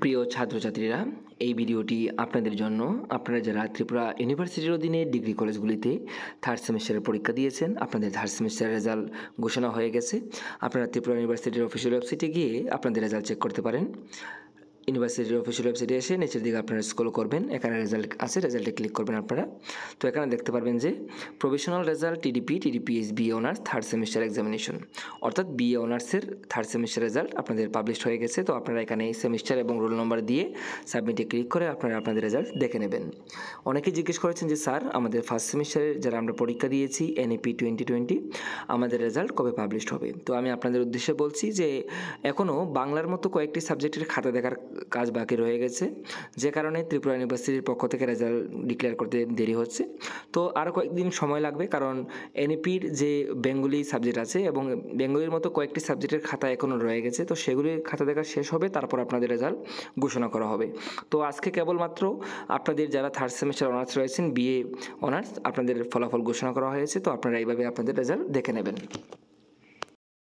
প্রিয় ছাত্রছাত্রীরা, এই ভিডিওটি আপনাদের জন্য। আপনারা যারা ত্রিপুরা ইউনিভার্সিটির অধীনে ডিগ্রি কলেজগুলিতে থার্ড সেমিস্টারের পরীক্ষা দিয়েছেন, আপনাদের থার্ড সেমিস্টারের রেজাল্ট ঘোষণা হয়ে গেছে। আপনারা ত্রিপুরা ইউনিভার্সিটির অফিসিয়াল ওয়েবসাইটে গিয়ে আপনাদের রেজাল্ট চেক করতে পারেন। ইউনিভার্সিটির অফিসিয়াল ওয়েবসাইটে এসে নিচের দিকে আপনারা স্ক্রল করবেন, এখানে রেজাল্ট আছে, রেজাল্টে ক্লিক করবেন আপনারা। তো এখানে দেখতে পারবেন যে provisional result TDPs BA honours third semester examination, অর্থাৎ বিএ অনার্সের থার্ড সেমিস্টার রেজাল্ট আপনাদের পাবলিশ হয়ে গেছে। তো আপনারা এখানে সেমিস্টার এবং রোল নম্বর দিয়ে সাবমিটে ক্লিক করে আপনারা আপনাদের রেজাল্ট দেখে নেবেন। অনেকেই জিজ্ঞেস করেছেন যে স্যার, আমাদের ফার্স্ট সেমিস্টারের যারা আমরা পরীক্ষা দিয়েছি এনইপি 2020 আমাদের রেজাল্ট কবে পাবলিশ হবে? তো আমি আপনাদের উদ্দেশ্যে বলছি যে এখনও বাংলার মতো কয়েকটি সাবজেক্টের খাতা দেখার কাজ বাকি রয়ে গেছে, যে কারণে ত্রিপুরা ইউনিভার্সিটির পক্ষ থেকে রেজাল্ট ডিক্লেয়ার করতে দেরি হচ্ছে। তো আরও কয়েকদিন সময় লাগবে, কারণ এনইপির যে বেঙ্গলি সাবজেক্ট আছে এবং বেঙ্গলির মতো কয়েকটি সাবজেক্টের খাতা এখনও রয়ে গেছে, তো সেগুলির খাতা দেখা শেষ হবে, তারপর আপনাদের রেজাল্ট ঘোষণা করা হবে। তো আজকে কেবলমাত্র আপনাদের যারা থার্ড সেমিস্টার অনার্স রয়েছেন বিএ অনার্স, আপনাদের ফলাফল ঘোষণা করা হয়েছে। তো আপনারা এইভাবে আপনাদের রেজাল্ট দেখে নেবেন।